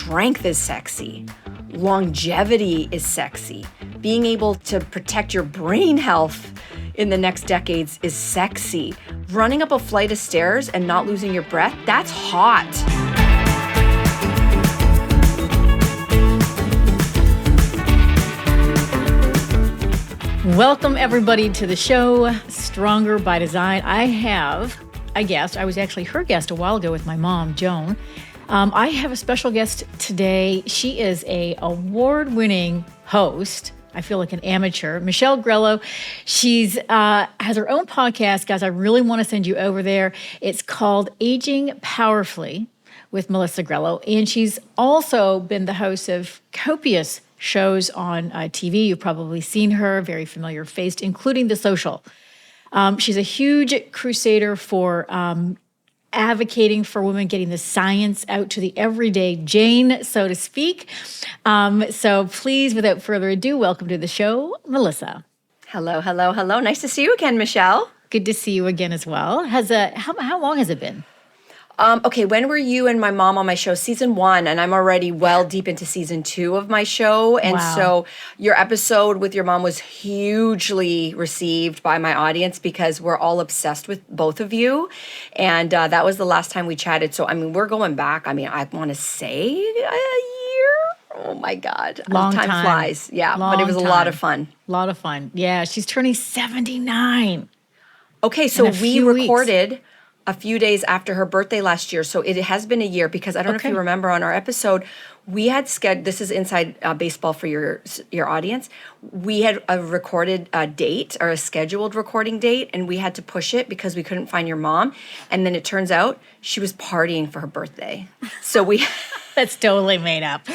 strength is sexy. Longevity is sexy. Being able to protect your brain health in the next decades is sexy. Running up a flight of stairs and not losing your breath, that's hot. Welcome everybody to the show, Stronger by Design. I have a guest. I was actually her guest a while ago with my mom, Joan. I have a special guest today. She is a award-winning host. I feel like an amateur. Melissa Grelo. She's has her own podcast. Guys, I really want to send you over there. It's called Aging Powerfully with Melissa Grelo. And she's also been the host of copious shows on TV. You've probably seen her, very familiar face, including The Social. She's a huge crusader for advocating for women, getting the science out to the everyday Jane, so to speak. So please, without further ado, welcome to the show, Melissa. Hello, hello, hello. Nice to see you again, Michelle. Good to see you again as well. How long has it been? Okay, when were you and my mom on my show? Season 1, and I'm already well deep into season 2 of my show. And Wow. So your episode with your mom was hugely received by my audience because we're all obsessed with both of you. And that was the last time we chatted. So, I mean, we're going back. I mean, I want to say a year. Oh my God. Long time flies. Yeah, Long but it was a lot of fun. A lot of fun. Yeah, she's turning 79. Okay, so In a we few weeks. recorded a few days after her birthday last year. So it has been a year because I don't know if you remember on our episode, we had scheduled, this is inside baseball for your audience. We had a recorded date or a scheduled recording date, and we had to push it because we couldn't find your mom. And then it turns out she was partying for her birthday. So we... That's totally made up.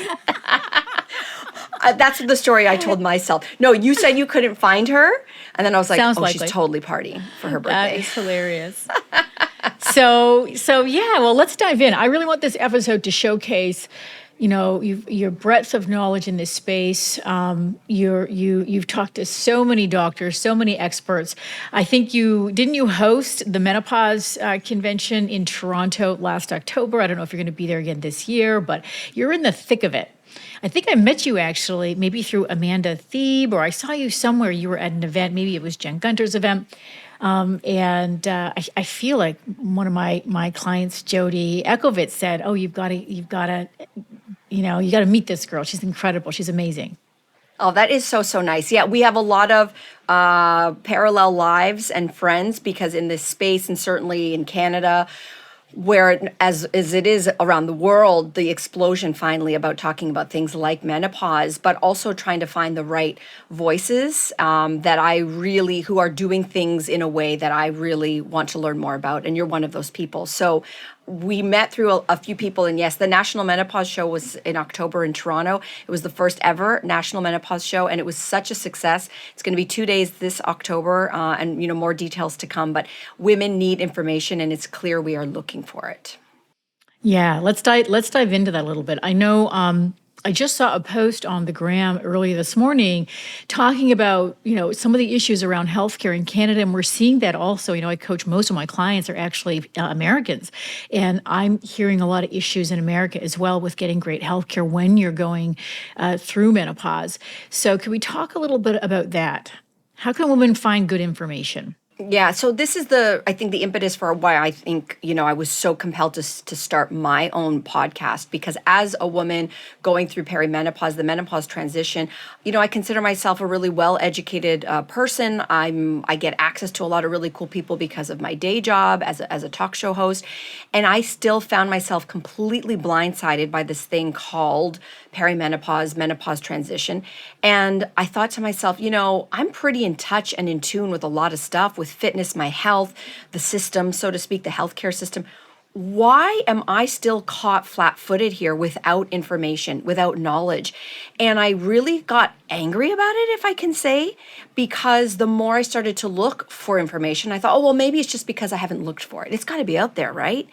That's the story I told myself. No, you said you couldn't find her. And then I was like, Sounds oh, likely. she's totally partying for her birthday. That is hilarious. So yeah, well, let's dive in. I really want this episode to showcase, your breadth of knowledge in this space. You've talked to so many doctors, so many experts. I think didn't you host the Menopause convention in Toronto last October? I don't know if you're going to be there again this year, but you're in the thick of it. I think I met you actually, maybe through Amanda Thebe, or I saw you somewhere. You were at an event, maybe it was Jen Gunter's event. I feel like one of my clients, Jody Ekovitz, said, "Oh, you got to meet this girl. She's incredible. She's amazing." Oh, that is so nice. Yeah, we have a lot of parallel lives and friends because in this space, and certainly in Canada, where as it is around the world, the explosion finally about talking about things like menopause, but also trying to find the right voices who are doing things in a way that I really want to learn more about. And you're one of those people. So we met through a few people, and yes, the National Menopause Show was in October in Toronto. It was the first ever National Menopause Show, and it was such a success. It's going to be 2 days this October, and more details to come. But women need information, and it's clear we are looking for it. Yeah, let's dive into that a little bit. I know I just saw a post on the gram earlier this morning talking about, some of the issues around healthcare in Canada. And we're seeing that also. I coach, most of my clients are actually Americans. And I'm hearing a lot of issues in America as well with getting great healthcare when you're going through menopause. So can we talk a little bit about that? How can women find good information? Yeah, so this is I think the impetus for why I think, I was so compelled to start my own podcast, because as a woman going through perimenopause, the menopause transition, I consider myself a really well-educated person. I get access to a lot of really cool people because of my day job as a talk show host. And I still found myself completely blindsided by this thing called perimenopause, menopause transition. And I thought to myself, I'm pretty in touch and in tune with a lot of stuff, with fitness, my health, the system, so to speak, the healthcare system. Why am I still caught flat-footed here without information, without knowledge? And I really got angry about it, if I can say, because the more I started to look for information, I thought, oh, well, maybe it's just because I haven't looked for it. It's got to be out there, right?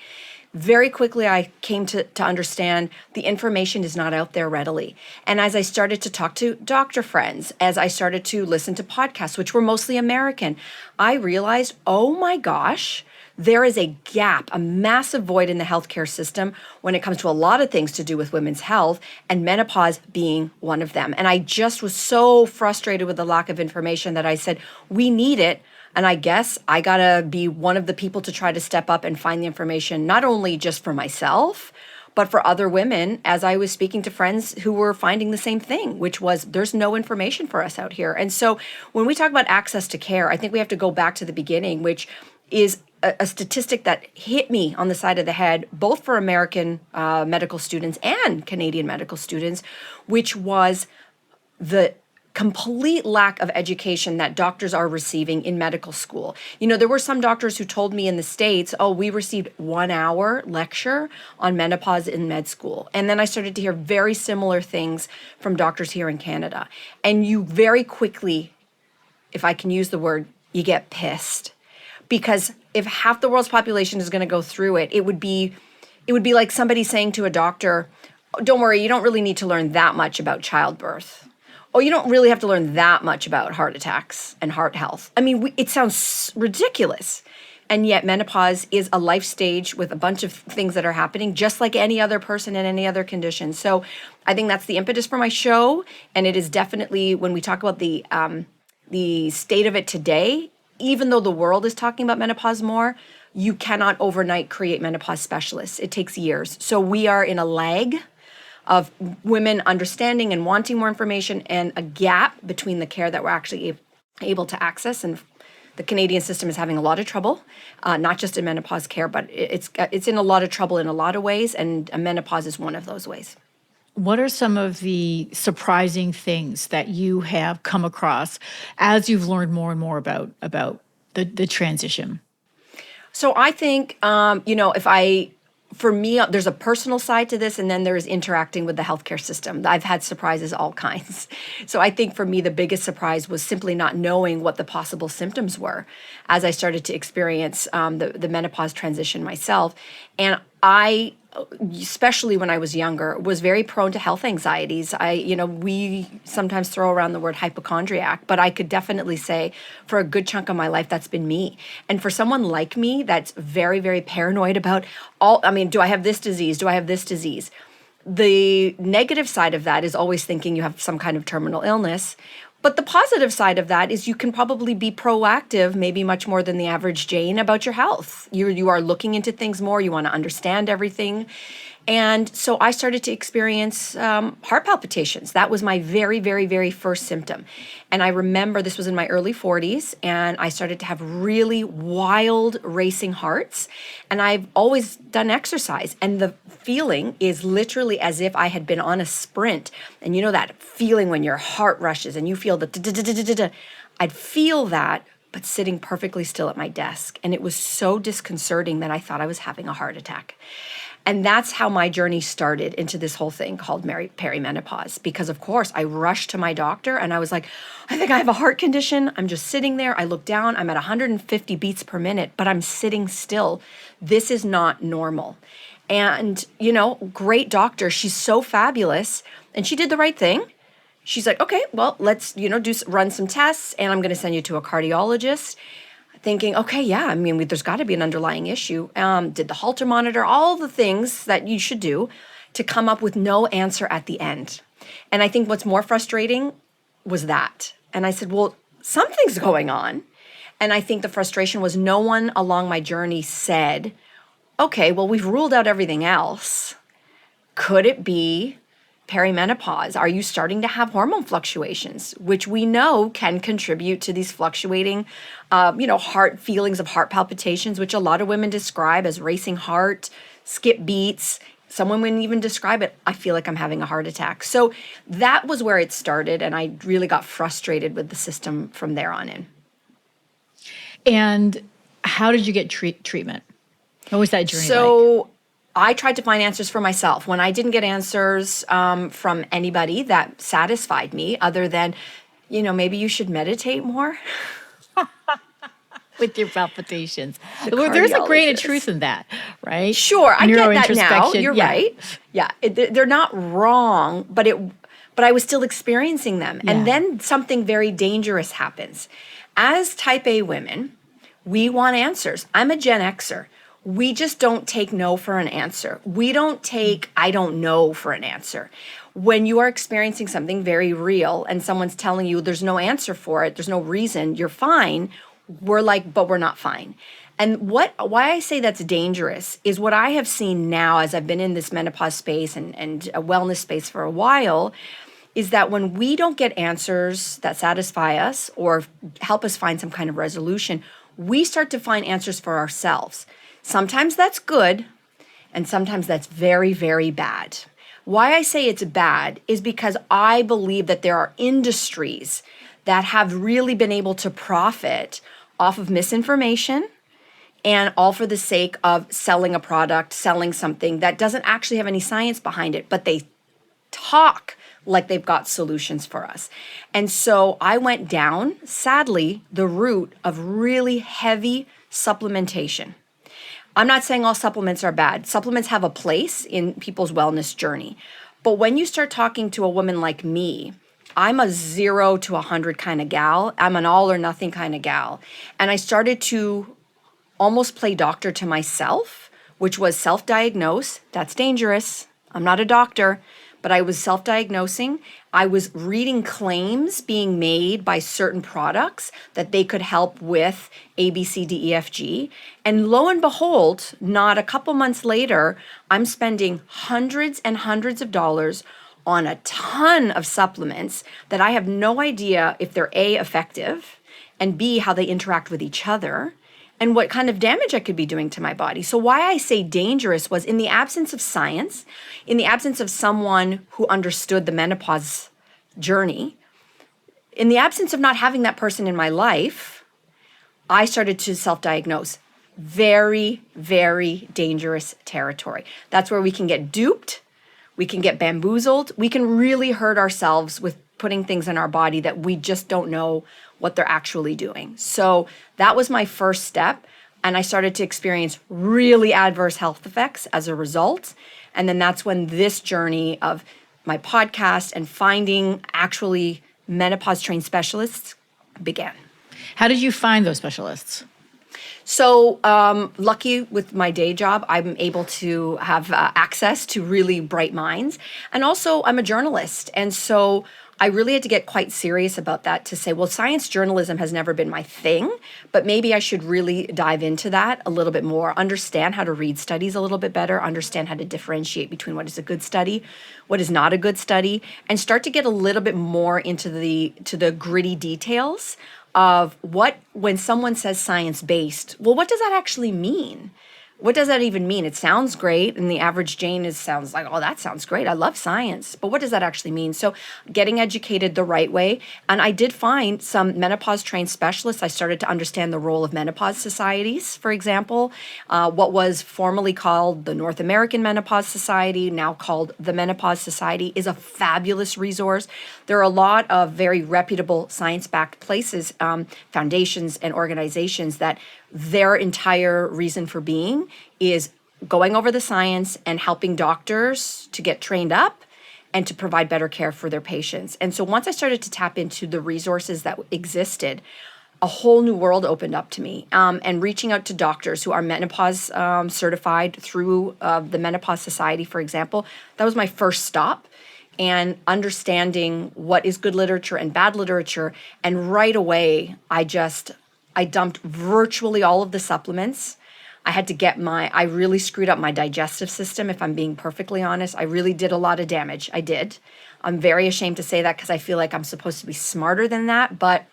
Very quickly, I came to understand the information is not out there readily. And as I started to talk to doctor friends, as I started to listen to podcasts, which were mostly American, I realized, oh my gosh, there is a gap, a massive void in the healthcare system when it comes to a lot of things to do with women's health, and menopause being one of them. And I just was so frustrated with the lack of information that I said, we need it. And I guess I gotta be one of the people to try to step up and find the information, not only just for myself, but for other women, as I was speaking to friends who were finding the same thing, which was there's no information for us out here. And so when we talk about access to care, I think we have to go back to the beginning, which is a statistic that hit me on the side of the head, both for American medical students and Canadian medical students, which was the complete lack of education that doctors are receiving in medical school. You know, there were some doctors who told me in the States, oh, we received 1 hour lecture on menopause in med school. And then I started to hear very similar things from doctors here in Canada. And you very quickly, if I can use the word, you get pissed. Because if half the world's population is going to go through it, it would be like somebody saying to a doctor, don't worry, you don't really need to learn that much about childbirth. Oh, you don't really have to learn that much about heart attacks and heart health. I mean, it sounds ridiculous. And yet menopause is a life stage with a bunch of things that are happening, just like any other person in any other condition. So I think that's the impetus for my show. And it is definitely, when we talk about the state of it today, even though the world is talking about menopause more, you cannot overnight create menopause specialists. It takes years. So we are in a lag of women understanding and wanting more information, and a gap between the care that we're actually able to access. And the Canadian system is having a lot of trouble, not just in menopause care, but it's in a lot of trouble in a lot of ways, and menopause is one of those ways. What are some of the surprising things that you have come across as you've learned more and more about the transition? So I think, for me, there's a personal side to this, and then there's interacting with the healthcare system. I've had surprises all kinds. So I think for me, the biggest surprise was simply not knowing what the possible symptoms were as I started to experience the menopause transition myself. And I, especially when I was younger, was very prone to health anxieties. We sometimes throw around the word hypochondriac, but I could definitely say for a good chunk of my life, that's been me. And for someone like me, that's very, very paranoid about do I have this disease? Do I have this disease? The negative side of that is always thinking you have some kind of terminal illness. But the positive side of that is you can probably be proactive, maybe much more than the average Jane, about your health. You are looking into things more. You want to understand everything. And so I started to experience heart palpitations. That was my very, very, very first symptom. And I remember this was in my early 40s, and I started to have really wild racing hearts. And I've always done exercise, and the feeling is literally as if I had been on a sprint. And you know that feeling when your heart rushes and you feel the da-da-da-da-da-da. I'd feel that, but sitting perfectly still at my desk. And it was so disconcerting that I thought I was having a heart attack. And that's how my journey started into this whole thing called perimenopause. Because, of course, I rushed to my doctor and I was like, I think I have a heart condition. I'm just sitting there. I look down. I'm at 150 beats per minute, but I'm sitting still. This is not normal. And, great doctor. She's so fabulous. And she did the right thing. She's like, okay, well, let's, run some tests, and I'm going to send you to a cardiologist. Thinking, okay, yeah, there's got to be an underlying issue. Did the Holter monitor, all the things that you should do to come up with no answer at the end. And I think what's more frustrating was that. And I said, well, something's going on. And I think the frustration was no one along my journey said, okay, well, we've ruled out everything else. Could it be perimenopause? Are you starting to have hormone fluctuations, which we know can contribute to these fluctuating, heart feelings of heart palpitations, which a lot of women describe as racing heart, skip beats. Some women even describe it, I feel like I'm having a heart attack. So that was where it started, and I really got frustrated with the system from there on in. And how did you get treatment? What was that journey like? I tried to find answers for myself. When I didn't get answers from anybody that satisfied me, other than, maybe you should meditate more. With your palpitations. There's a grain of truth in that, right? Sure, I get that now. You're right. Yeah, they're not wrong, but I was still experiencing them. Yeah. And then something very dangerous happens. As type A women, We want answers. I'm a Gen Xer. We just don't take no for an answer. We don't take I don't know for an answer. When you are experiencing something very real and someone's telling you there's no answer for it, there's no reason, you're fine, we're like, but we're not fine. And why I say that's dangerous is what I have seen now as I've been in this menopause space and a wellness space for a while, is that when we don't get answers that satisfy us or help us find some kind of resolution, we start to find answers for ourselves. Sometimes that's good, and sometimes that's very, very bad. Why I say it's bad is because I believe that there are industries that have really been able to profit off of misinformation, and all for the sake of selling a product, selling something that doesn't actually have any science behind it, but they talk like they've got solutions for us. And so I went down, sadly, the route of really heavy supplementation. I'm not saying all supplements are bad. Supplements have a place in people's wellness journey. But when you start talking to a woman like me, I'm a 0 to 100 kind of gal. I'm an all or nothing kind of gal. And I started to almost play doctor to myself, which was self-diagnose. That's dangerous. I'm not a doctor, but I was self-diagnosing. I was reading claims being made by certain products that they could help with A, B, C, D, E, F, G. And lo and behold, not a couple months later, I'm spending hundreds and hundreds of dollars on a ton of supplements that I have no idea if they're A, effective, and B, how they interact with each other, and what kind of damage I could be doing to my body. So why I say dangerous was in the absence of science, in the absence of someone who understood the menopause journey, in the absence of not having that person in my life, I started to self-diagnose. Very, very dangerous territory. That's where we can get duped, we can get bamboozled, we can really hurt ourselves with putting things in our body that we just don't know what they're actually doing. So that was my first step. And I started to experience really adverse health effects as a result. And then that's when this journey of my podcast and finding actually menopause trained specialists began. How did you find those specialists? So lucky with my day job, I'm able to have access to really bright minds. And also I'm a journalist. And so I really had to get quite serious about that to say, well, science journalism has never been my thing, but maybe I should really dive into that a little bit more, understand how to read studies a little bit better, understand how to differentiate between what is a good study, what is not a good study, and start to get a little bit more into the gritty details of what, when someone says science-based, well, what does that actually mean? What does that even mean? It sounds great, and the average Jane sounds like, oh, that sounds great. I love science. But what does that actually mean? So getting educated the right way. And I did find some menopause-trained specialists. I started to understand the role of menopause societies, for example. What was formerly called the North American Menopause Society, now called the Menopause Society, is a fabulous resource. There are a lot of very reputable science-backed places, foundations and organizations that their entire reason for being is going over the science and helping doctors to get trained up and to provide better care for their patients. And so once I started to tap into the resources that existed, a whole new world opened up to me. And reaching out to doctors who are menopause certified through the Menopause Society, for example, that was my first stop. And understanding what is good literature and bad literature. And right away, I dumped virtually all of the supplements. I had to get I really screwed up my digestive system, if I'm being perfectly honest. I really did a lot of damage. I did. I'm very ashamed to say that because I feel like I'm supposed to be smarter than that, but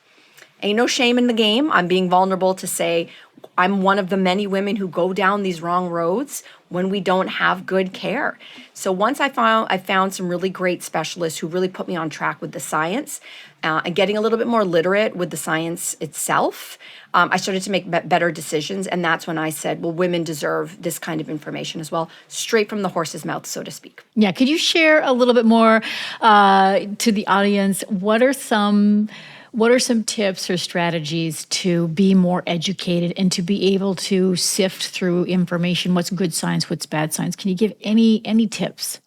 ain't no shame in the game. I'm being vulnerable to say I'm one of the many women who go down these wrong roads when we don't have good care. So once I found some really great specialists who really put me on track with the science and getting a little bit more literate with the science itself, I started to make better decisions. And that's when I said, well, women deserve this kind of information as well, straight from the horse's mouth, so to speak. Yeah. Could you share a little bit more to the audience? What are some tips or strategies to be more educated and to be able to sift through information? What's good science? What's bad science? Can you give any tips?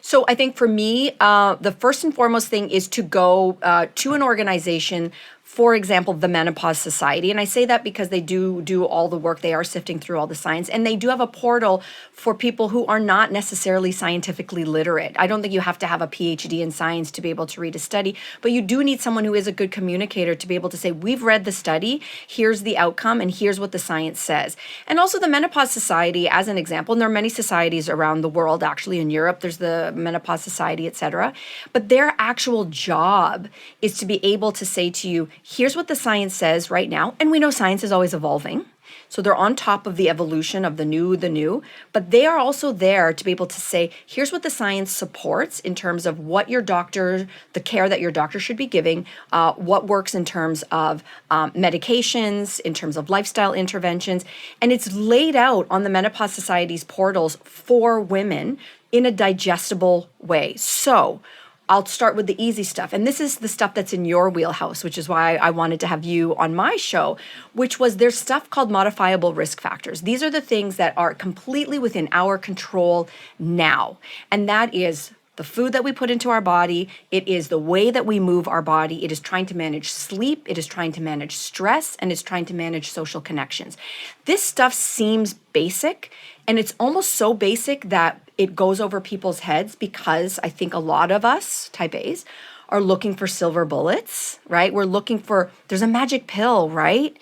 So I think for me, the first and foremost thing is to go to an organization for example, the Menopause Society. And I say that because they do all the work. They are sifting through all the science. And they do have a portal for people who are not necessarily scientifically literate. I don't think you have to have a PhD in science to be able to read a study, but you do need someone who is a good communicator to be able to say, we've read the study, here's the outcome, and here's what the science says. And also the Menopause Society, as an example, and there are many societies around the world, actually in Europe, there's the Menopause Society, et cetera. But their actual job is to be able to say to you, here's what the science says right now. And we know science is always evolving. So they're on top of the evolution of the new, but they are also there to be able to say, here's what the science supports in terms of what your doctor, the care that your doctor should be giving, what works in terms of medications, in terms of lifestyle interventions. And it's laid out on the Menopause Society's portals for women in a digestible way. So I'll start with the easy stuff. And this is the stuff that's in your wheelhouse, which is why I wanted to have you on my show, which was there's stuff called modifiable risk factors. These are the things that are completely within our control now. And that is the food that we put into our body. It is the way that we move our body. It is trying to manage sleep. It is trying to manage stress, and it's trying to manage social connections. This stuff seems basic, and it's almost so basic that it goes over people's heads because I think a lot of us, type A's, are looking for silver bullets, right? We're looking for, there's a magic pill, right?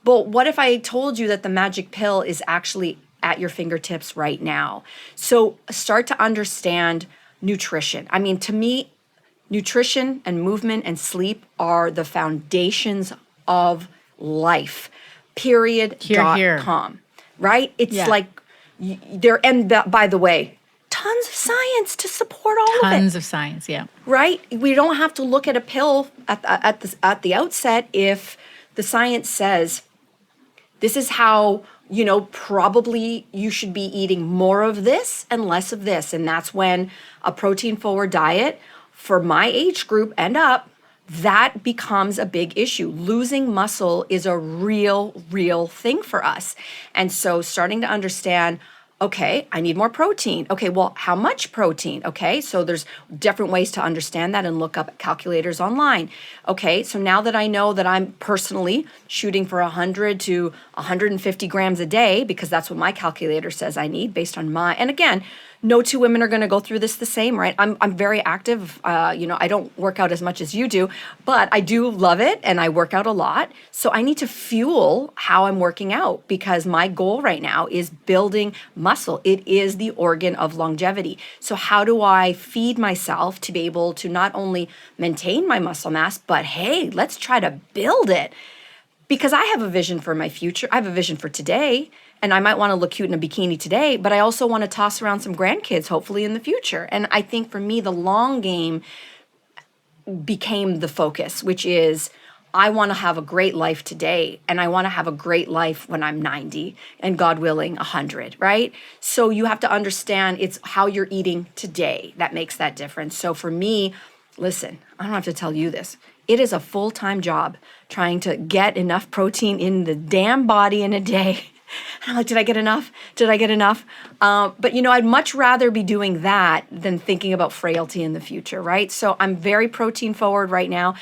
But what if I told you that the magic pill is actually at your fingertips right now? So start to understand nutrition. I mean, to me, nutrition and movement and sleep are the foundations of life, period.com, right? It's like there, and by the way, tons of science to support all of it. Tons of science, yeah. Right? We don't have to look at a pill at the outset if the science says this is how, probably you should be eating more of this and less of this. And that's when a protein forward diet for my age group and up, that becomes a big issue. Losing muscle is a real thing for us. And so starting to understand, okay, I need more protein. Okay, well, how much protein? Okay, so there's different ways to understand that and look up calculators online. Okay, so now that I know that I'm personally shooting for 100 to 150 grams a day, because that's what my calculator says I need based on and again, no two women are going to go through this the same, right? I'm very active. I don't work out as much as you do, but I do love it and I work out a lot. So I need to fuel how I'm working out because my goal right now is building muscle. It is the organ of longevity. So how do I feed myself to be able to not only maintain my muscle mass, but hey, let's try to build it. Because I have a vision for my future. I have a vision for today. And I might want to look cute in a bikini today, but I also want to toss around some grandkids, hopefully in the future. And I think for me, the long game became the focus, which is I want to have a great life today. And I want to have a great life when I'm 90 and God willing, 100, right? So you have to understand it's how you're eating today that makes that difference. So for me, listen, I don't have to tell you this. It is a full-time job trying to get enough protein in the damn body in a day. And I'm like, did I get enough? But I'd much rather be doing that than thinking about frailty in the future, right? So I'm very protein forward right now.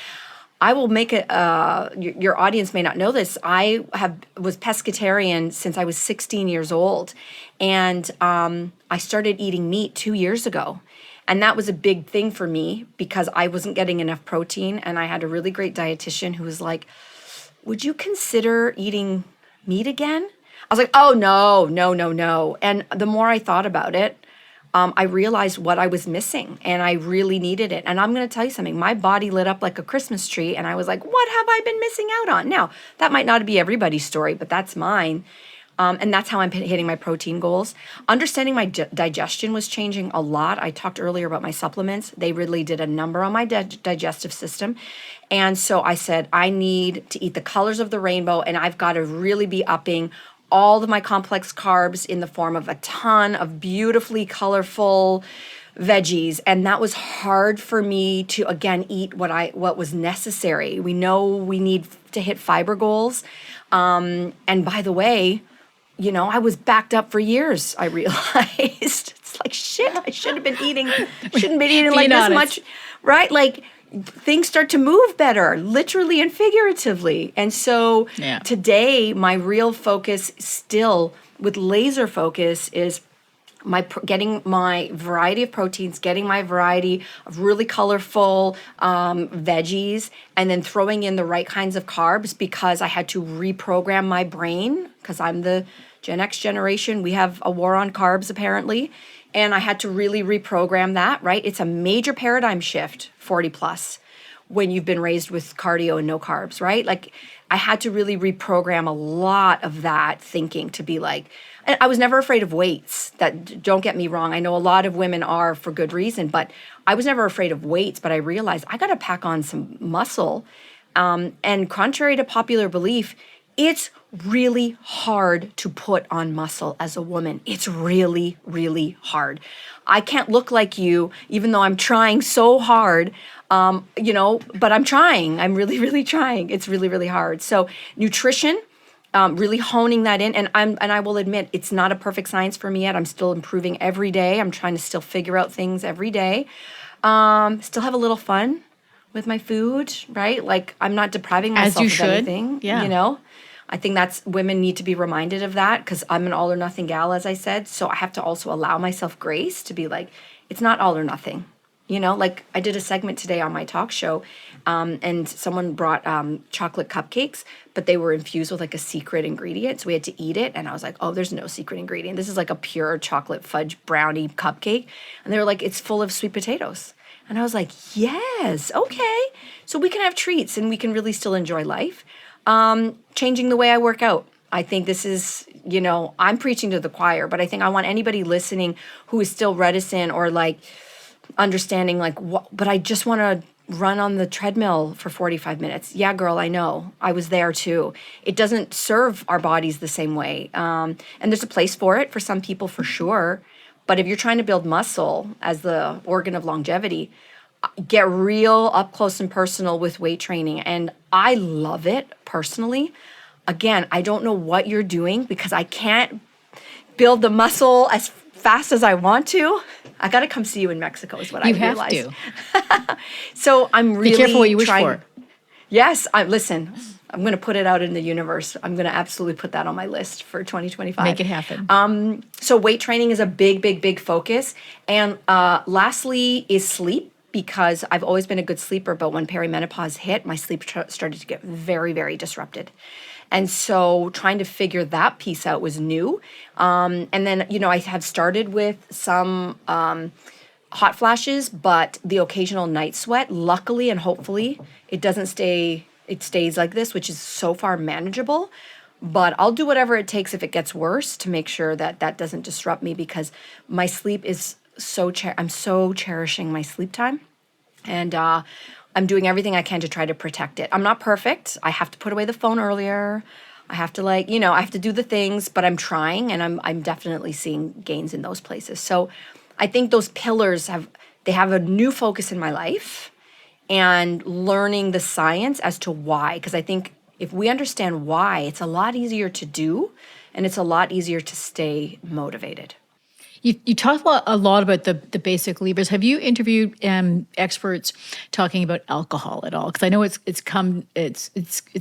I will make it, your audience may not know this. I was pescatarian since I was 16 years old. And I started eating meat 2 years ago. And that was a big thing for me because I wasn't getting enough protein. And I had a really great dietitian who was like, would you consider eating meat again? I was like, oh, no. And the more I thought about it, I realized what I was missing and I really needed it. And I'm going to tell you something, my body lit up like a Christmas tree and I was like, what have I been missing out on? Now, that might not be everybody's story, but that's mine. And that's how I'm hitting my protein goals. Understanding my digestion was changing a lot. I talked earlier about my supplements. They really did a number on my digestive system. And so I said, I need to eat the colors of the rainbow and I've got to really be upping all of my complex carbs in the form of a ton of beautifully colorful veggies. And that was hard for me to, again, eat what was necessary. We know we need to hit fiber goals. And by the way, I was backed up for years, I realized. It's like, shit, I shouldn't have been eating like this much, right? Like, things start to move better, literally and figuratively. And so today, my real focus still with laser focus is getting my variety of proteins, getting my variety of really colorful veggies, and then throwing in the right kinds of carbs, because I had to reprogram my brain, because I'm the Gen X generation. We have a war on carbs, apparently. And I had to really reprogram that, right? It's a major paradigm shift, 40 plus, when you've been raised with cardio and no carbs, right? Like, I had to really reprogram a lot of that thinking to be like, and I was never afraid of weights. That, don't get me wrong, I know a lot of women are for good reason, but I was never afraid of weights. But I realized I got to pack on some muscle. And contrary to popular belief, it's really hard to put on muscle as a woman. It's really, really hard. I can't look like you, even though I'm trying so hard, but I'm trying. I'm really, really trying. It's really, really hard. So nutrition, really honing that in. And I will admit, it's not a perfect science for me yet. I'm still improving every day. I'm trying to still figure out things every day. Still have a little fun with my food, right? Like, I'm not depriving myself of anything, I think that's, women need to be reminded of that, because I'm an all or nothing gal, as I said. So I have to also allow myself grace to be like, it's not all or nothing. Like, I did a segment today on my talk show, and someone brought chocolate cupcakes, but they were infused with like a secret ingredient. So we had to eat it. And I was like, oh, there's no secret ingredient. This is like a pure chocolate fudge brownie cupcake. And they were like, it's full of sweet potatoes. And I was like, yes, okay. So we can have treats and we can really still enjoy life. Changing the way I work out. I think this is, I'm preaching to the choir, but I think I want anybody listening who is still reticent or like understanding like, but I just want to run on the treadmill for 45 minutes. Yeah, girl, I know. I was there too. It doesn't serve our bodies the same way. And there's a place for it for some people, for sure. But if you're trying to build muscle as the organ of longevity, get real up close and personal with weight training. And I love it personally. Again, I don't know what you're doing, because I can't build the muscle as fast as I want to. I got to come see you in Mexico is what I realized. You have to. So I'm really Be careful what you wish for. Yes, listen, I'm going to put it out in the universe. I'm going to absolutely put that on my list for 2025. Make it happen. So weight training is a big, big, big focus. And lastly is sleep, because I've always been a good sleeper, but when perimenopause hit, my sleep started to get very, very disrupted. And so trying to figure that piece out was new. And then, I have started with some hot flashes, but the occasional night sweat, luckily and hopefully, it stays like this, which is so far manageable. But I'll do whatever it takes if it gets worse to make sure that that doesn't disrupt me, because my sleep is I'm so cherishing my sleep time. And I'm doing everything I can to try to protect it. I'm not perfect. I have to put away the phone earlier. I have to I have to do the things, but I'm trying, and I'm definitely seeing gains in those places. So I think those pillars have a new focus in my life, and learning the science as to why. Because I think if we understand why, it's a lot easier to do, and it's a lot easier to stay motivated. You talked a lot about the basic levers. Have you interviewed experts talking about alcohol at all? Because I know it's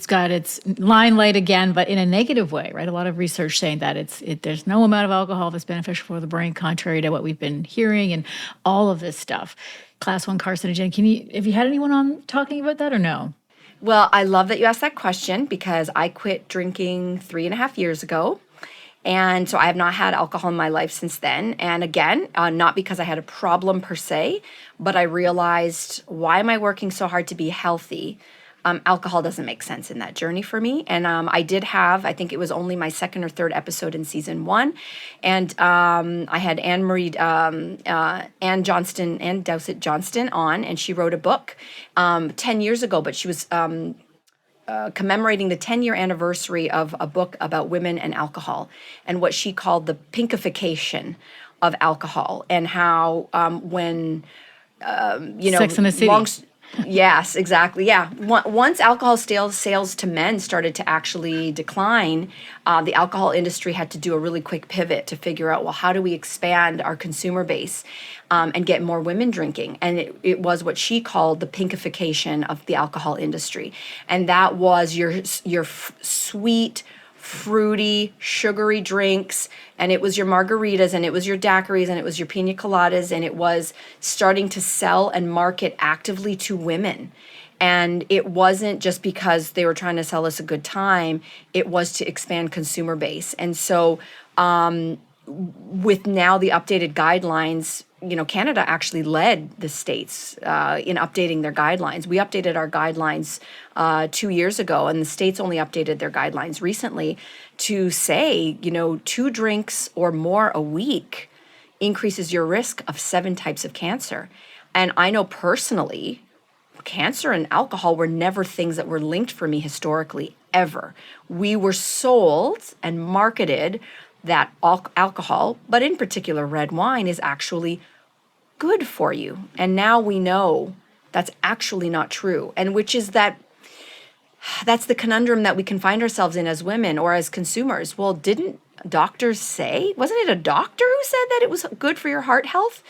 got its limelight again, but in a negative way, right? A lot of research saying that there's no amount of alcohol that's beneficial for the brain, contrary to what we've been hearing and all of this stuff. Class 1 carcinogen. Have you had anyone on talking about that or no? Well, I love that you asked that question, because I quit drinking 3.5 years ago. And so I have not had alcohol in my life since then. And again, not because I had a problem per se, but I realized, why am I working so hard to be healthy? Alcohol doesn't make sense in that journey for me. And I did have, I think it was only my second or third episode in season 1. And I had Anne Dowsett Johnston on, and she wrote a book 10 years ago, but she was commemorating the 10-year anniversary of a book about women and alcohol, and what she called the pinkification of alcohol, and how when Sex and the City. Yes, exactly. Yeah. Once alcohol sales to men started to actually decline, the alcohol industry had to do a really quick pivot to figure out, well, how do we expand our consumer base and get more women drinking? And it was what she called the pinkification of the alcohol industry. And that was your sweet, fruity, sugary drinks, and it was your margaritas, and it was your daiquiris, and it was your pina coladas, and it was starting to sell and market actively to women. And it wasn't just because they were trying to sell us a good time, it was to expand consumer base. And so with now the updated guidelines, Canada actually led the states in updating their guidelines. We updated our guidelines 2 years ago, and the states only updated their guidelines recently to say, 2 drinks or more a week increases your risk of 7 types of cancer. And I know personally, cancer and alcohol were never things that were linked for me historically, ever. We were sold and marketed that alcohol, but in particular red wine, is actually good for you. And now we know that's actually not true. And which is that's the conundrum that we can find ourselves in as women or as consumers. Well, didn't doctors say? Wasn't it a doctor who said that it was good for your heart health?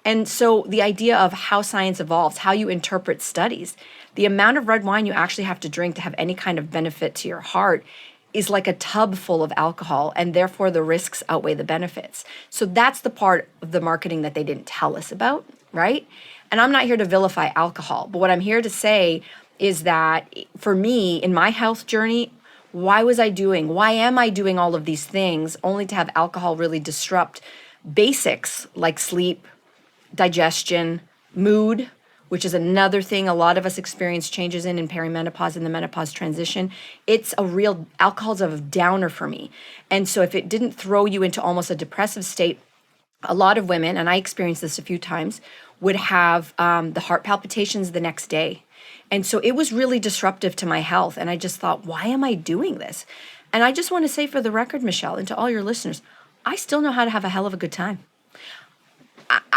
And so the idea of how science evolves, how you interpret studies, the amount of red wine you actually have to drink to have any kind of benefit to your heart is like a tub full of alcohol, and therefore the risks outweigh the benefits. So that's the part of the marketing that they didn't tell us about, right? And I'm not here to vilify alcohol, but what I'm here to say is that for me, in my health journey, why am I doing all of these things only to have alcohol really disrupt basics like sleep, digestion, mood, which is another thing a lot of us experience changes in perimenopause and the menopause transition. Alcohol's a downer for me. And so if it didn't throw you into almost a depressive state, a lot of women, and I experienced this a few times, would have the heart palpitations the next day. And so it was really disruptive to my health. And I just thought, why am I doing this? And I just want to say for the record, Michelle, and to all your listeners, I still know how to have a hell of a good time.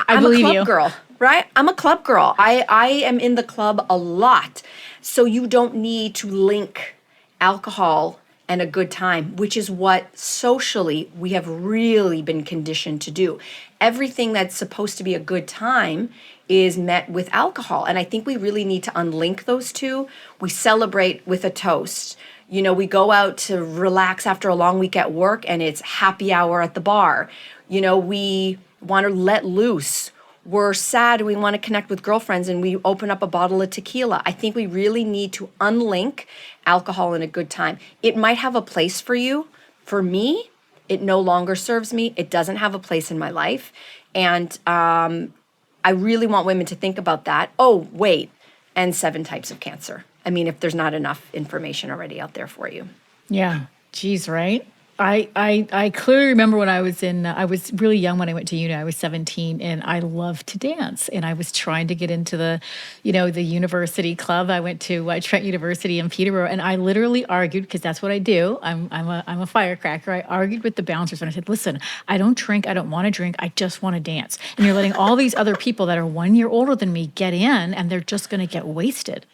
I'm a club girl, right? I'm a club girl. I am in the club a lot. So you don't need to link alcohol and a good time, which is what socially we have really been conditioned to do. Everything that's supposed to be a good time is met with alcohol. And I think we really need to unlink those two. We celebrate with a toast. We go out to relax after a long week at work and it's happy hour at the bar. We want to let loose. We're sad, we want to connect with girlfriends, and we open up a bottle of tequila. I think we really need to unlink alcohol and a good time. It might have a place for you. For me, it no longer serves me. It doesn't have a place in my life. And I really want women to think about that. Oh, wait, and 7 types of cancer. I mean, if there's not enough information already out there for you. Yeah, geez, right? I clearly remember when I was I was really young when I went to uni. I was 17 and I loved to dance. And I was trying to get into the university club. I went to Trent University in Peterborough, and I literally argued, because that's what I do. I'm a firecracker. I argued with the bouncers and I said, listen, I don't drink. I don't want to drink. I just want to dance. And you're letting all these other people that are 1 year older than me get in, and they're just going to get wasted.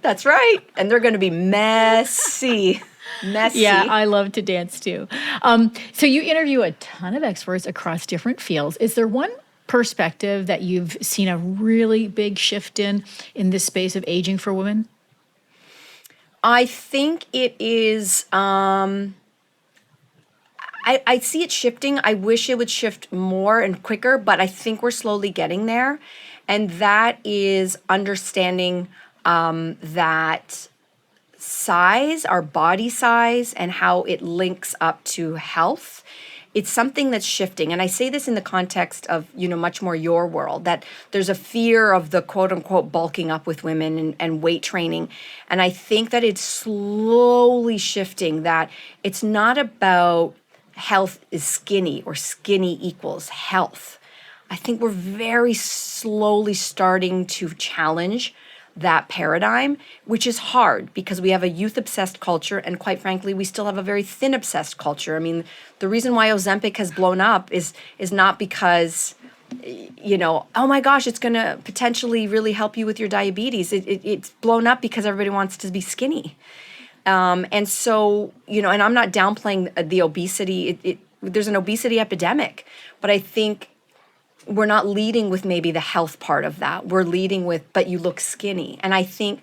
That's right. And they're going to be messy. Messy. Yeah, I love to dance too. So you interview a ton of experts across different fields. Is there one perspective that you've seen a really big shift in this space of aging for women? I think it is, I see it shifting. I wish it would shift more and quicker, but I think we're slowly getting there. And that is understanding that our body size and how it links up to health. It's something that's shifting. And I say this in the context of, much more your world, that there's a fear of the quote unquote bulking up with women and weight training. And I think that it's slowly shifting, that it's not about health is skinny or skinny equals health. I think we're very slowly starting to challenge that paradigm, which is hard because we have a youth-obsessed culture, and quite frankly, we still have a very thin-obsessed culture. I mean, the reason why Ozempic has blown up is not because oh my gosh, it's going to potentially really help you with your diabetes. It's blown up because everybody wants to be skinny. And so, and I'm not downplaying the obesity. There's an obesity epidemic, but I think we're not leading with maybe the health part of that. We're leading with, but you look skinny. And I think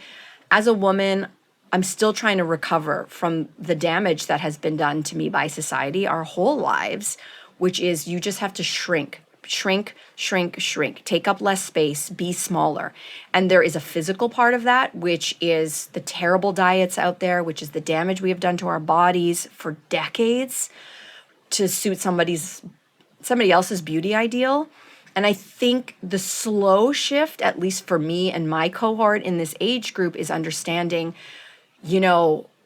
as a woman, I'm still trying to recover from the damage that has been done to me by society our whole lives, which is you just have to shrink. Take up less space, be smaller. And there is a physical part of that, which is the terrible diets out there, which is the damage we have done to our bodies for decades to suit somebody else's beauty ideal. And I think the slow shift, at least for me and my cohort in this age group, is understanding,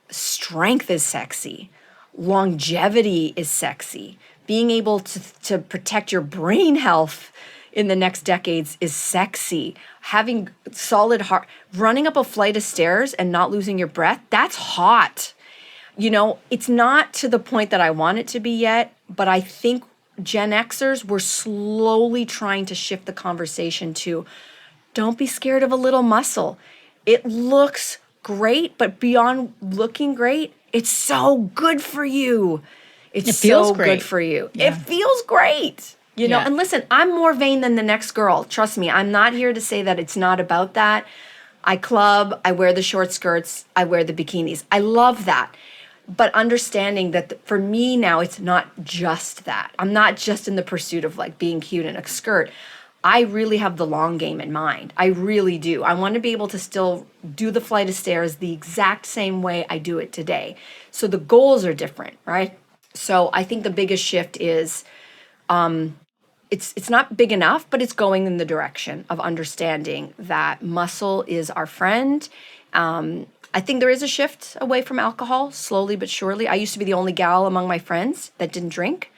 strength is sexy, longevity is sexy. Being able to protect your brain health in the next decades is sexy. Having solid heart, running up a flight of stairs and not losing your breath, that's hot. It's not to the point that I want it to be yet, but I think Gen Xers were slowly trying to shift the conversation to don't be scared of a little muscle. It looks great, but beyond looking great, it's so good for you. It feels so good for you. Yeah. It feels great. And listen, I'm more vain than the next girl. Trust me, I'm not here to say that it's not about that. I club, I wear the short skirts, I wear the bikinis. I love that. But understanding that for me now, it's not just that. I'm not just in the pursuit of like being cute in a skirt. I really have the long game in mind. I really do. I want to be able to still do the flight of stairs the exact same way I do it today. So the goals are different, right? So I think the biggest shift is it's not big enough, but it's going in the direction of understanding that muscle is our friend. I think there is a shift away from alcohol, slowly but surely. I used to be the only gal among my friends that didn't drink.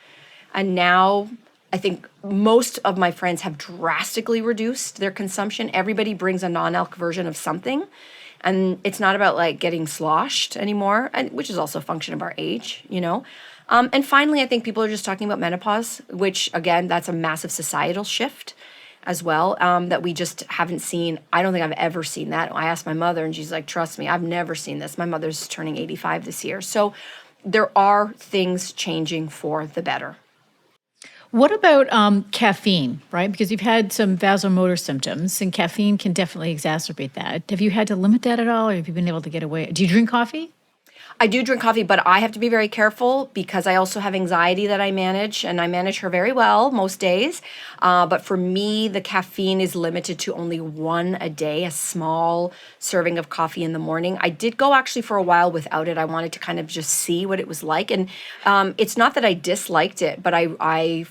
And now I think most of my friends have drastically reduced their consumption. Everybody brings a non-alc version of something. And it's not about like getting sloshed anymore, which is also a function of our age, And finally, I think people are just talking about menopause, which again, that's a massive societal shift as well, that we just haven't seen. I don't think I've ever seen that. I asked my mother and she's like, trust me, I've never seen this. My mother's turning 85 this year. So there are things changing for the better. What about caffeine, right? Because you've had some vasomotor symptoms and caffeine can definitely exacerbate that. Have you had to limit that at all or have you been able to get away? Do you drink coffee? I do drink coffee, but I have to be very careful because I also have anxiety that I manage, and I manage her very well most days. But for me, the caffeine is limited to only one a day, a small serving of coffee in the morning. I did go actually for a while without it. I wanted to kind of just see what it was like. And it's not that I disliked it, but I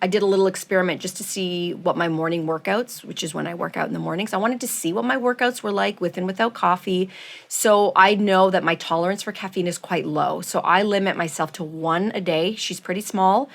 did a little experiment just to see what my morning workouts, which is when I work out in the mornings. I wanted to see what my workouts were like with and without coffee. So I know that my tolerance for caffeine is quite low. So I limit myself to one a day. She's pretty small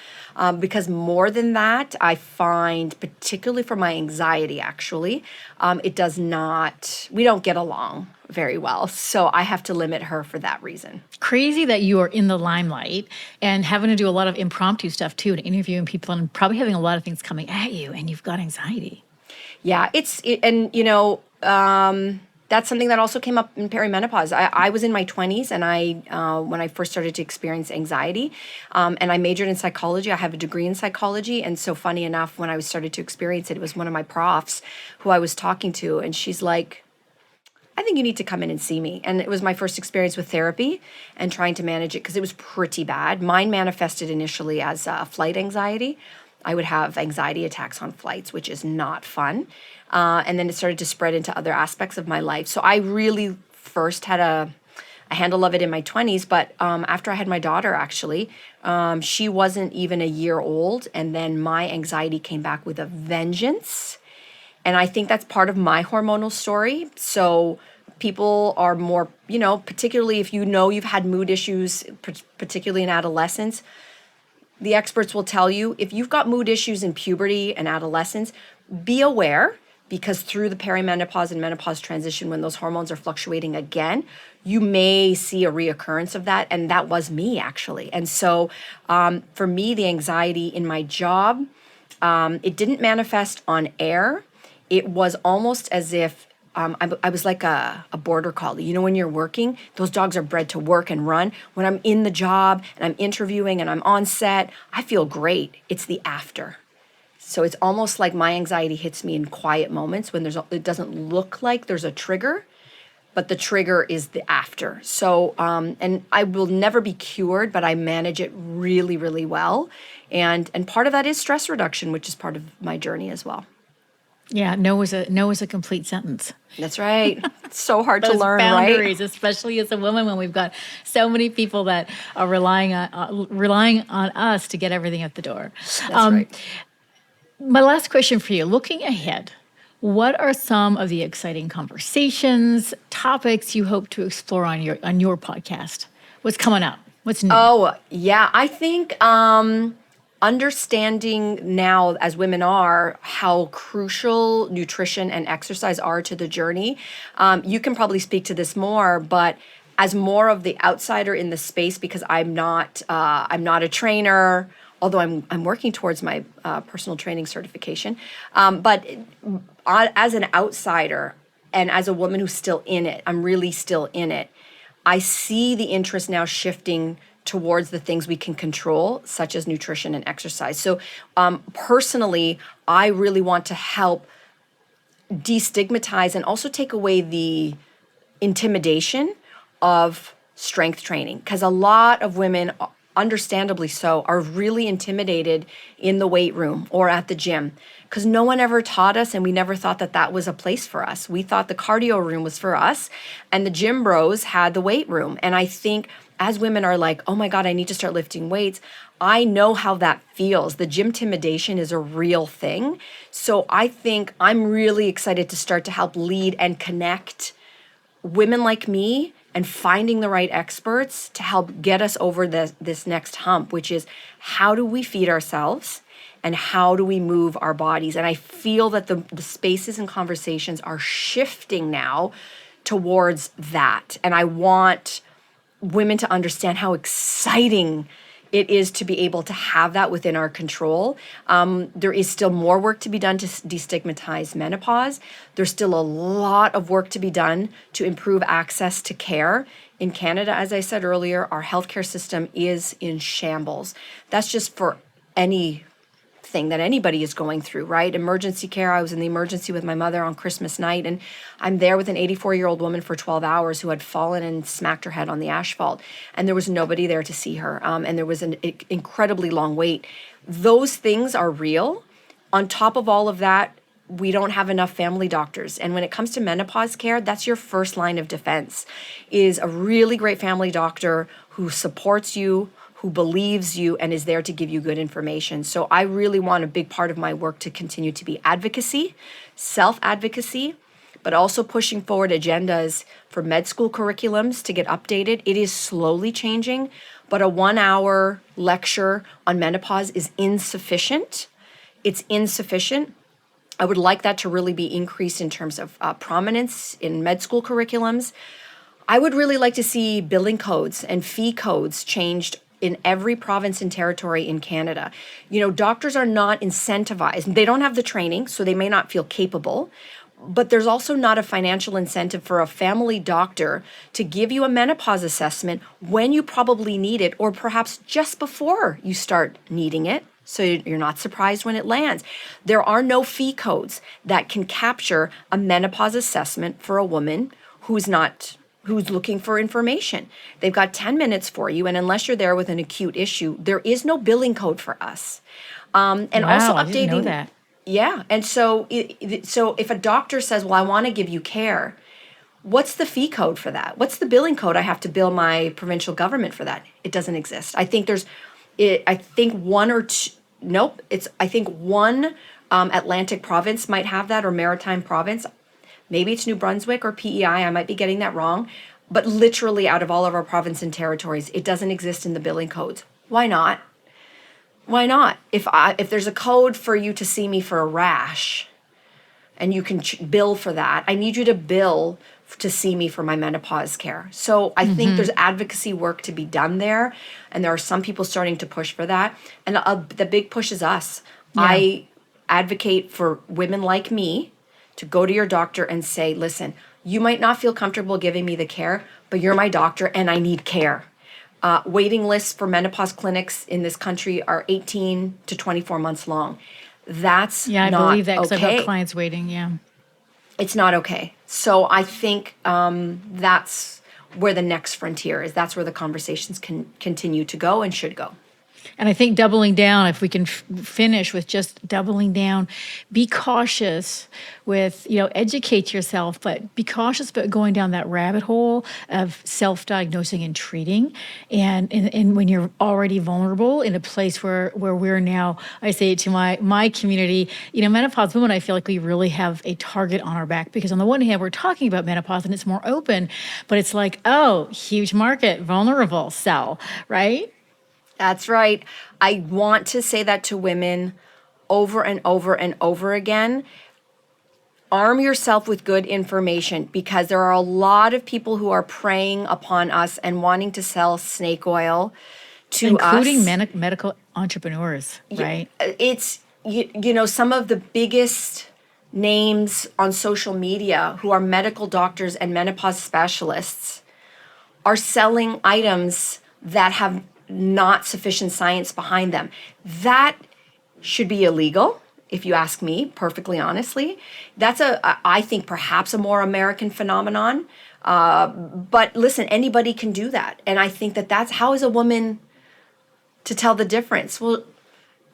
because more than that, I find, particularly for my anxiety, actually, we don't get along very well. So I have to limit her for that reason. Crazy that you are in the limelight and having to do a lot of impromptu stuff too, and interviewing people and probably having a lot of things coming at you and you've got anxiety. Yeah, that's something that also came up in perimenopause. I was in my 20s and when I first started to experience anxiety, and I majored in psychology. I have a degree in psychology. And so funny enough, when I started to experience it, it was one of my profs who I was talking to, and she's like, I think you need to come in and see me. And it was my first experience with therapy and trying to manage it because it was pretty bad. Mine manifested initially as flight anxiety. I would have anxiety attacks on flights, which is not fun. And then it started to spread into other aspects of my life. So I really first had a handle of it in my 20s. But after I had my daughter, actually, she wasn't even a year old. And then my anxiety came back with a vengeance. And I think that's part of my hormonal story. So people are more, particularly if you've had mood issues, particularly in adolescence, the experts will tell you if you've got mood issues in puberty and adolescence, be aware because through the perimenopause and menopause transition, when those hormones are fluctuating again, you may see a reoccurrence of that. And that was me, actually. And so for me, the anxiety in my job, It didn't manifest on air. It was almost as if I was like a border collie. You know, when you're working, those dogs are bred to work and run. When I'm in the job and I'm interviewing and I'm on set, I feel great. It's the after. So it's almost like my anxiety hits me in quiet moments when it doesn't look like there's a trigger, but the trigger is the after. So, and I will never be cured, but I manage it really, really well. And part of that is stress reduction, which is part of my journey as well. Yeah, no is a complete sentence. That's right. It's so hard to Those learn, boundaries, right? especially as a woman, when we've got so many people that are relying on us to get everything out the door. That's right. My last question for you: looking ahead, what are some of the exciting conversations, topics you hope to explore on your podcast? What's coming up? What's new? Oh, yeah. I think understanding now, as women are, how crucial nutrition and exercise are to the journey. You can probably speak to this more, but as more of the outsider in the space, because I'm not a trainer, although I'm working towards my personal training certification. But as an outsider and as a woman who's still in it, I'm really still in it. I see the interest now shifting towards the things we can control, such as nutrition and exercise. So personally, I really want to help destigmatize and also take away the intimidation of strength training, because a lot of women, understandably so, are really intimidated in the weight room or at the gym because no one ever taught us, and we never thought that that was a place for us. We thought the cardio room was for us, and the gym bros had the weight room. And I think as women are like, oh my God, I need to start lifting weights, I know how that feels. The gym intimidation is a real thing. So I think I'm really excited to start to help lead and connect women like me and finding the right experts to help get us over this next hump, which is how do we feed ourselves and how do we move our bodies? And I feel that the spaces and conversations are shifting now towards that. And I want women to understand how exciting it is to be able to have that within our control. There is still more work to be done to destigmatize menopause. There's still a lot of work to be done to improve access to care. In Canada, as I said earlier, our healthcare system is in shambles. That's just for anything that anybody is going through, right? Emergency care. I was in the emergency with my mother on Christmas night, and I'm there with an 84-year-old woman for 12 hours who had fallen and smacked her head on the asphalt, and there was nobody there to see her, and there was an incredibly long wait. Those things are real. On top of all of that, we don't have enough family doctors. And when it comes to menopause care, that's your first line of defense, is a really great family doctor who supports you, who believes you, and is there to give you good information. So I really want a big part of my work to continue to be advocacy, self-advocacy, but also pushing forward agendas for med school curriculums to get updated. It is slowly changing, but a 1-hour lecture on menopause is insufficient. It's insufficient. I would like that to really be increased in terms of prominence in med school curriculums. I would really like to see billing codes and fee codes changed in every province and territory in Canada. You know, doctors are not incentivized. They don't have the training, so they may not feel capable. But there's also not a financial incentive for a family doctor to give you a menopause assessment when you probably need it, or perhaps just before you start needing it, so you're not surprised when it lands. There are no fee codes that can capture a menopause assessment for a woman who's looking for information. They've got 10 minutes for you, and unless you're there with an acute issue, there is no billing code for us. And wow, also updating. I didn't know that. Yeah, and so so if a doctor says, "Well, I want to give you care," what's the fee code for that? What's the billing code I have to bill my provincial government for that? It doesn't exist. I think I think one or two. Nope. I think one Atlantic province might have that, or Maritime province. Maybe it's New Brunswick or PEI. I might be getting that wrong. But literally out of all of our province and territories, it doesn't exist in the billing codes. Why not? Why not? If there's a code for you to see me for a rash and you can bill for that, I need you to bill to see me for my menopause care. So I think there's advocacy work to be done there. And there are some people starting to push for that. And the big push is us. I advocate for women like me to go to your doctor and say, listen, you might not feel comfortable giving me the care, but you're my doctor and I need care. Waiting lists for menopause clinics in this country are 18 to 24 months long. That's I not believe that because I've okay. got clients waiting. Yeah. It's not okay. So I think that's where the next frontier is. That's where the conversations can continue to go and should go. And I think doubling down, if we can finish with just doubling down, be cautious with, educate yourself, but be cautious about going down that rabbit hole of self-diagnosing and treating. And when you're already vulnerable in a place where we're now, I say it to my community, menopause women, I feel like we really have a target on our back because on the one hand, we're talking about menopause and it's more open, but it's like, oh, huge market, vulnerable cell, right? That's right. I want to say that to women over and over and over again. Arm yourself with good information because there are a lot of people who are preying upon us and wanting to sell snake oil to us. Including medical entrepreneurs, right? It's, some of the biggest names on social media who are medical doctors and menopause specialists are selling items that have not sufficient science behind them. That should be illegal, if you ask me, perfectly honestly. That's I think perhaps a more American phenomenon. But listen, anybody can do that. And I think that's how is a woman to tell the difference? Well,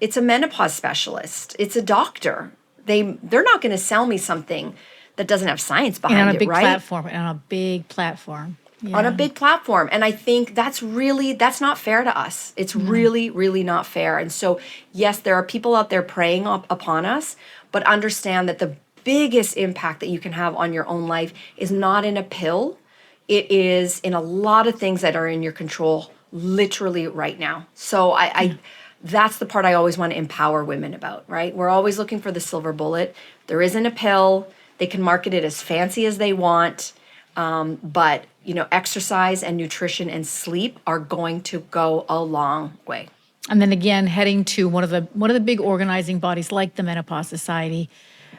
it's a menopause specialist. It's a doctor. They're not going to sell me something that doesn't have science behind it, right? On a big platform. Yeah. On a big platform. And I think that's not fair to us. It's really, really not fair. And so, yes, there are people out there preying upon us, but understand that the biggest impact that you can have on your own life is not in a pill. It is in a lot of things that are in your control literally right now. So I that's the part I always want to empower women about, right? We're always looking for the silver bullet. There isn't a pill. They can market it as fancy as they want. But exercise and nutrition and sleep are going to go a long way. And then again, heading to one of the big organizing bodies like the Menopause Society.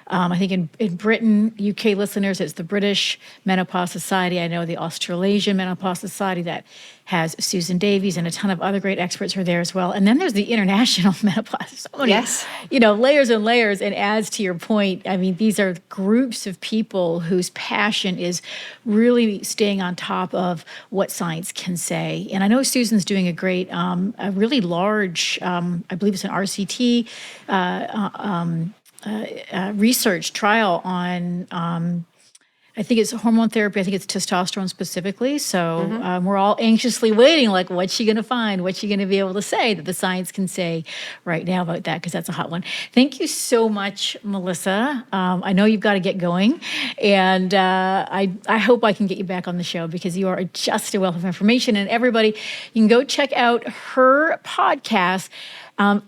I think in Britain, UK listeners, it's the British Menopause Society. I know the Australasian Menopause Society that has Susan Davies and a ton of other great experts are there as well. And then there's the International Menopause. So many, layers and layers. And as to your point, I mean, these are groups of people whose passion is really staying on top of what science can say. And I know Susan's doing a great, a really large, I believe it's an RCT, research trial on, I think it's hormone therapy. I think it's testosterone specifically. So we're all anxiously waiting, like, what's she going to find? What's she going to be able to say that the science can say right now about that? Because that's a hot one. Thank you so much, Melissa. I know you've got to get going. And I hope I can get you back on the show because you are just a wealth of information. And everybody, you can go check out her podcast,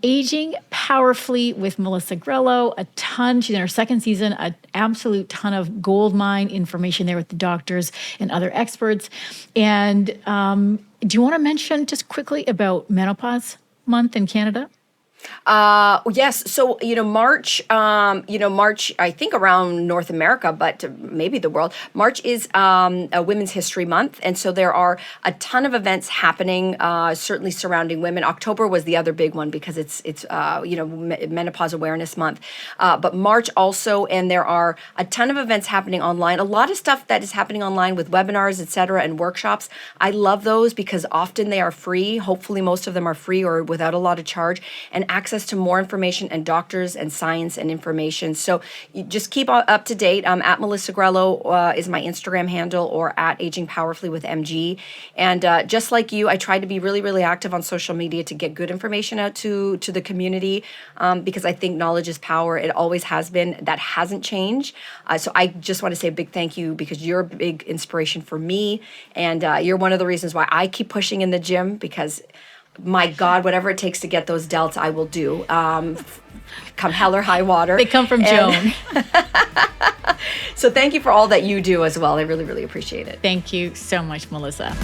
Aging Powerfully with Melissa Grelo. A ton. She's in her second season. An absolute ton of gold mine information there with the doctors and other experts. And do you want to mention just quickly about Menopause Month in Canada? Yes. So, March, I think around North America, but maybe the world, March is a Women's History Month. And so there are a ton of events happening, certainly surrounding women. October was the other big one because it's Menopause Awareness Month. But March also, and there are a ton of events happening online, a lot of stuff that is happening online with webinars, et cetera, and workshops. I love those because often they are free. Hopefully most of them are free or without a lot of charge, and access to more information and doctors and science and information. So you just keep up to date. At Melissa Grelo is my Instagram handle, or at Aging Powerfully with MG. And just like you, I try to be really, really active on social media to get good information out to the community because I think knowledge is power. It always has been. That hasn't changed. So I just want to say a big thank you because you're a big inspiration for me. And you're one of the reasons why I keep pushing in the gym because my God, whatever it takes to get those delts, I will do. Come hell or high water. They come from Joan. So thank you for all that you do as well. I really, really appreciate it. Thank you so much, Melissa.